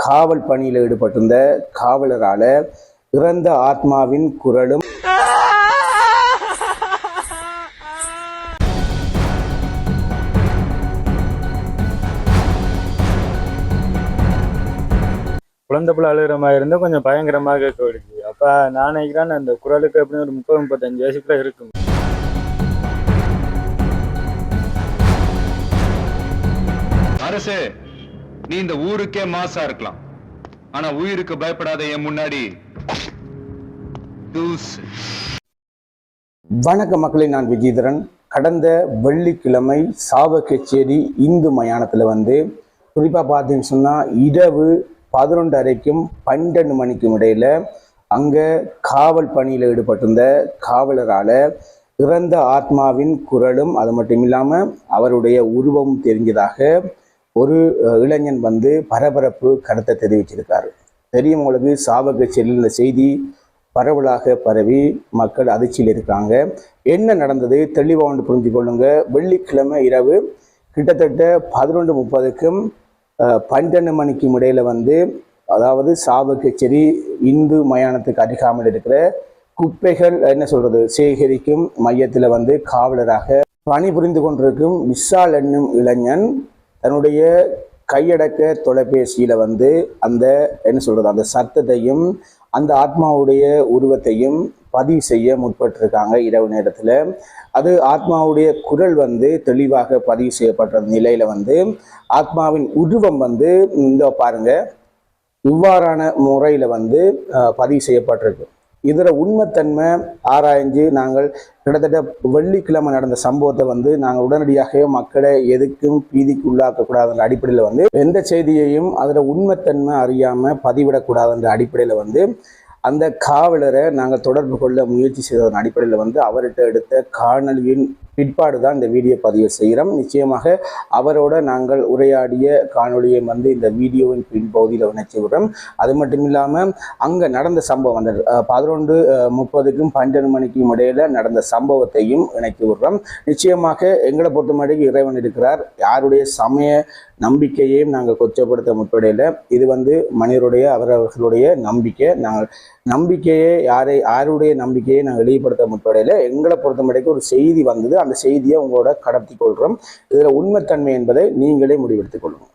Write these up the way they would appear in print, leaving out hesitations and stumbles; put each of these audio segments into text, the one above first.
காவல் பணியில் ஈடுபட்டிருந்த காவலரால இறந்த ஆத்மாவின் குரலும் குழந்தை பிள்ளை அழுகிற மாதிரி இருந்தால் கொஞ்சம் பயங்கரமாக கேட்க. அப்போ நான் நினைக்கிறேன் அந்த குரலுக்கு அப்படின்னு ஒரு 30-35 வயசுக்குள்ள இருக்கும். அரசே, நீ இந்த ஊருக்கே மாசா இருக்கலாம், ஆனா உயிருக்கு பயப்படாத என் முன்னாடி. வணக்க மக்களை, நான் விஜயதரன். கடந்த வெள்ளிக்கிழமை சாவகச்சேரி இந்து மயானத்தில் குறிப்பாக பார்த்தீங்கன்னு சொன்னால் இரவு 11:30க்கும் 12 மணிக்கும் இடையில் அங்கே காவல் பணியில் ஈடுபட்டிருந்த காவலரால் இறந்த ஆத்மாவின் குரலும் அது மட்டும் இல்லாமல் அவருடைய உருவமும் தெரிஞ்சதாக ஒரு இளைஞன் பரபரப்பு கருத்தை தெரிவிச்சிருக்காரு. தெரியும் உங்களுக்கு, சாவகச்சேரியில் இந்த செய்தி பரவலாக பரவி மக்கள் அதிர்ச்சியில் இருக்காங்க. என்ன நடந்தது தெளிவாக புரிஞ்சு கொள்ளுங்க. வெள்ளிக்கிழமை இரவு கிட்டத்தட்ட 11:30க்கும் 12 மணிக்கும் இடையில அதாவது சாவகச்சேரி இந்து மயானத்துக்கு அருகாமல் இருக்கிற குப்பைகள் சேகரிக்கும் மையத்தில் காவலராக பணிபுரிந்து கொண்டிருக்கும் விஷால் என்னும் இளைஞன் தன்னுடைய கையடக்க தொலைபேசியில அந்த அந்த சத்தத்தையும் அந்த ஆத்மாவுடைய உருவத்தையும் பதிவு செய்ய முற்பட்டிருக்காங்க. இரவு நேரத்தில் அது ஆத்மாவுடைய குரல் தெளிவாக பதிவு செய்யப்பட்ட நிலையில ஆத்மாவின் உருவம் இந்த பாருங்க இவ்வாறான முறையில பதிவு செய்யப்பட்டிருக்கு. இதர உண்மைத்தன்மை ஆராய்ஞ்சு நாங்கள் கிட்டத்தட்ட வெள்ளிக்கிழமை நடந்த சம்பவத்தை நாங்கள் உடனடியாக மக்களை எதுக்கும் பீதிக்கு உள்ளாக்கக்கூடாதுன்ற அடிப்படையில் எந்த செய்தியையும் அதில் உண்மைத்தன்மை அறியாமல் பதிவிடக்கூடாதுன்ற அடிப்படையில் அந்த காவலரை நாங்கள் தொடர்பு கொள்ள முயற்சி செய்ததன் அடிப்படையில் அவர்கிட்ட எடுத்த காணொலியின் பிற்பாடு தான் இந்த வீடியோ பதிவு செய்கிறோம். நிச்சயமாக அவரோட நாங்கள் உரையாடிய காணொலியை இந்த வீடியோவின் பின்பகுதியில் இணைச்சி விடுறோம். அது மட்டும் இல்லாமல் அங்கே நடந்த சம்பவம் அந்த 11:30க்கும் 12 மணிக்கும் இடையில நடந்த சம்பவத்தையும் இணைச்சி விடுறோம். நிச்சயமாக எங்களை பொறுத்த மட்டும் இறைவன் இருக்கிறார். யாருடைய சமய நம்பிக்கையையும் நாங்கள் கொச்சப்படுத்த முற்படையில் இது மனிதருடைய அவரவர்களுடைய நம்பிக்கை. நாங்கள் நம்பிக்கையை யாருடைய நம்பிக்கையை நாங்கள் வெளிப்படுத்த முற்படையில் எங்களை பொறுத்த மட்டும் ஒரு செய்தி அந்த செய்தியை உங்களோட கடத்தி கொள்கிறோம். இதில் உண்மைத்தன்மை என்பதை நீங்களே முடிவெடுத்துக் கொள்ளுங்கள்.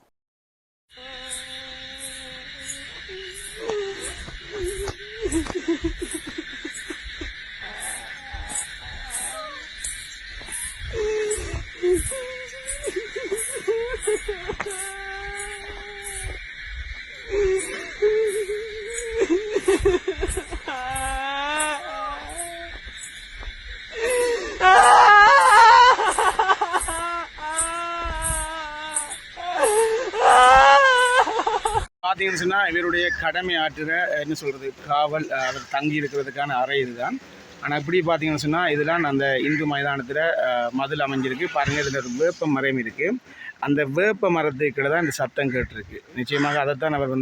பார்த்தீங்கன்னு சொன்னால் இவருடைய கடமை ஆற்றுற காவல் அவர் தங்கி இருக்கிறதுக்கான அறை இதுதான். ஆனால் இப்படி பார்த்தீங்கன்னு சொன்னால் இதெல்லாம் அந்த இந்து மைதானத்தில் மதில் அமைஞ்சிருக்கு பாருங்கள். இதில் ஒரு வேப்ப மரம் இருக்குது. அந்த வேப்ப மரத்துக்கிட்ட தான் இந்த சத்தம் கேட்டிருக்கு. நிச்சயமாக அதைத்தான் அவர்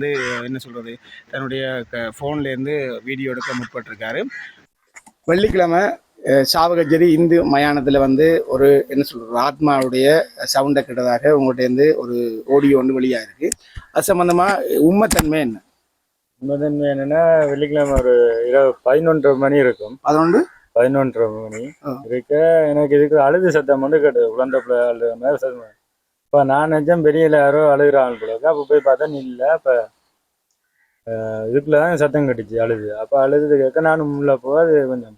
தன்னுடைய ஃபோன்லேருந்து வீடியோ எடுக்க முற்பட்டிருக்காரு. வெள்ளிக்கிழமை சாவகச்சேரி இந்து மயானத்தில் ஒரு ஆத்மாவுடைய சவுண்டை கிட்டதாக உங்கள்கிட்ட ஒரு ஆடியோ வெளியாக இருக்குது. அது சம்மந்தமாக உண்மைத்தன்மை என்ன? உண்மைத்தன்மை என்னென்னா, வெள்ளிக்கிழமை ஒரு இரவு 11:30 மணி இருக்கும். 11:30 மணி இருக்க எனக்கு இதுக்கு அழுது சத்தம் கேட்டது. குழந்தை பிள்ளை அழுகிற மாதிரி சத்தம். இப்போ நான் நினச்சேன் பெரியல யாரோ அழுகிற ஆள் போல. அப்போ போய் பார்த்தா நீ இல்லை. அப்போ இதுக்குள்ள தான் சத்தம் கட்டுச்சு அழுது. அப்போ அழுது கேட்க நானும் உள்ள போக அது கொஞ்சம்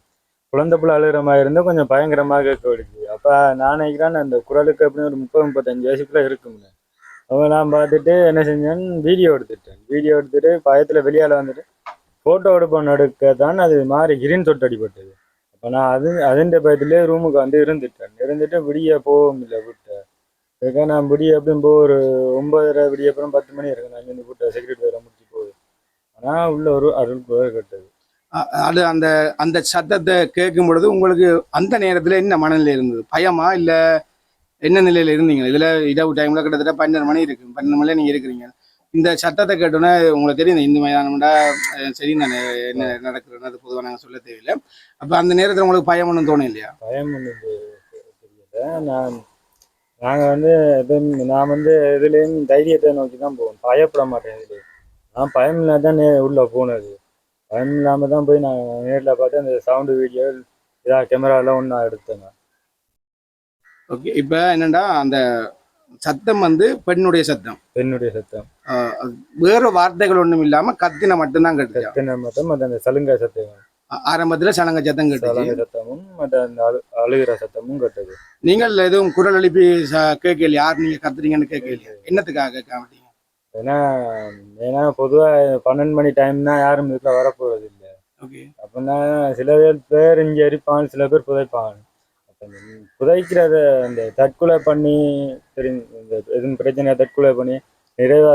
குழந்தை பிள்ளை அழுகிற மாதிரி இருந்தால் கொஞ்சம் பயங்கரமாக கேட்க. அப்போ நான் நினைக்கிறேன் அந்த குரலுக்கு அப்படின்னு ஒரு 30-35 வயசுக்குள்ள இருக்குங்க. அப்போ நான் பார்த்துட்டு என்ன செஞ்சேன், வீடியோ எடுத்துட்டு பயத்தில் வெளியால் ஃபோட்டோ எடுக்க தான் அது மாதிரி கிரீன் தொட்டு அடிப்பட்டது. அப்போ நான் அதுன்ற பயத்திலே ரூமுக்கு இருந்துட்டு விடிய போகவும் இல்லை விட்டேன். அதுக்காக நான் விடிய எப்படியும் ஒரு 9:30 விடிய அப்புறம் 10 மணி இருக்கு. நான் இருந்து விட்ட செக்யூரிட்டி வேலை முடிச்சு போகுது. ஆனால் உள்ள ஒரு அருள் குரல் கட்டது. அது அந்த அந்த சத்தத்தை கேட்கும் பொழுது உங்களுக்கு அந்த நேரத்தில் என்ன மனநிலை இருந்தது? பயமா இல்லை என்ன நிலையில் இருந்தீங்க? இதில் இரவு டைமில் கிட்டத்தட்ட 12 மணி இருக்குது. 12 மணியில் நீங்கள் இருக்கிறீங்க. இந்த சத்தத்தை கேட்டோன்னே உங்களுக்கு தெரியும் இந்து மைதானம்டா சரி நான் என்ன நடக்கிறேன்னு அது பொதுவாக நாங்கள் சொல்ல தேவையில்லை. அப்போ அந்த நேரத்தில் உங்களுக்கு பயம் ஒன்றும் தோணும் இல்லையா? பயம் ஒன்றும் தெரியல. நாங்கள் நான் இதுலேயும் தைரியத்தை நோக்கி தான் போவோம். பயப்பட மாட்டேன். இதுலேயும் நான் பயம் இல்லாம தான் உள்ள போனது. பயம் இல்லாம தான் போய் நான் நேர்ல பார்த்து அந்த சவுண்டு வீடியோ கேமராலாம் ஒன்றா எடுத்தேன் நான். ஓகே, இப்போ என்னடா அந்த சத்தம் வந்து பெண்ணுடைய சத்தம், பெண்ணுடைய சத்தம். வேற வார்த்தைகள் ஒன்றும் இல்லாம கத்தின மட்டும்தான் கேட்டுச்சு. கத்தின மட்டும் மற்ற அந்த சலுங்கை சத்தம், ஆரம்பத்துல சலங்க சத்தம் கேட்டுச்சு. சலங்கை சத்தமும் மற்ற அந்த அழுகிற சத்தமும் கேட்டது. நீங்கள் எதுவும் குரல் எழுப்பி கேட்கல, யார் நீங்க கத்துறீங்கன்னு கேட்கல, என்னத்துக்காக கேட்க மாட்டீங்க? ஏன்னா ஏன்னா பொதுவாக 12 மணி டைம்னா யாரும் வீட்டில் வரப்போறது இல்லை. ஓகே, அப்படின்னா சில பேர் இங்கே எரிப்பாங்க, சில பேர் புதைப்பாங்க. அப்போ புதைக்கிறத அந்த தற்கொலை பண்ணி தெரியும், இந்த எதுவும் பிரச்சனை தற்கொலை பண்ணி நிறைய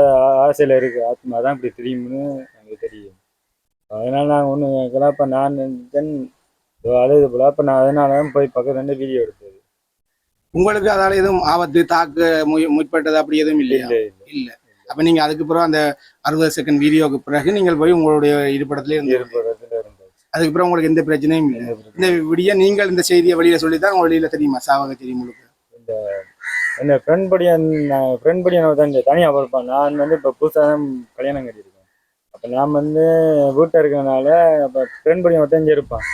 ஆசையில் இருக்கு ஆத்மா தான் இப்படி தெரியும்னு எனக்கு தெரியும். அதனால நாங்கள் ஒன்று கேட்கலாம். அப்போ நான் அழுது போல, அப்போ நான் அதனால தான் போய் பக்கத்துல வீடியோ எடுத்தது. உங்களுக்கு அதால எதுவும் ஆபத்து தாக்க முற்பட்டது அப்படி எதுவும் இல்லையா? இல்லை இல்லை இல்ல. அப்ப நீங்க அதுக்கு பிறகு அந்த 60 செகண்ட் வீடியோக்கு பிறகு நீங்கள் போய் உங்களுடைய இருப்பிடத்துல இருந்து இருப்பதில் இருந்தது. அதுக்கப்புறம் உங்களுக்கு எந்த பிரச்சனையும் இல்லை. இந்த விடிய நீங்கள் இந்த செய்தியை வெளியில சொல்லித்தான் உங்க வெளியில தெரியுமா சாவக தெரியும் உங்களுக்கு? இந்த என்ன ஃப்ரெண்ட் படியான தான் தனியாக பார்ப்பான். நான் வந்து இப்போ புதுசாக தான் கல்யாணம் கட்டியிருக்கேன். அப்போ நான் வந்து வீட்டில் இருக்கிறதுனால அப்போ ஃப்ரெண்ட் படியான ஒருத்தஞ்சு இருப்பான்.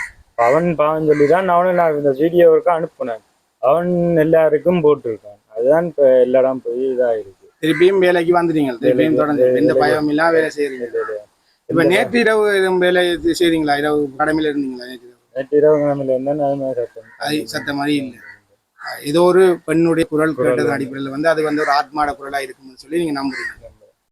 அவன் பாவம் சொல்லி தான் நான் இந்த வீடியோவுக்கு அனுப்புனேன். அவன் எல்லாருக்கும் போட்டிருக்கான். அதுதான் இப்போ எல்லா இடம் போய் இதாகிருக்கு. திருப்பியும் வேலைக்கு வந்துட்டீங்க, திருப்பியும் தொடர்ந்து எந்த பயம் இல்லாம வேலை செய்யறீங்க. இப்ப நேற்று இரவு எதுவும் வேலை செய்றீங்களா? இரவு கடமையில இருந்தீங்களா? நேற்று இரவு கிழமையில இருந்தால் அது மாதிரி சத்தம், அது சத்த மாதிரி இல்லை. ஏதோ ஒரு பெண்ணுடைய குரல் கேட்டது அடிப்படையில் வந்து அது வந்து ஒரு ஆத்மாட குரலா இருக்கும்னு சொல்லி நீங்க நம்புறீங்க.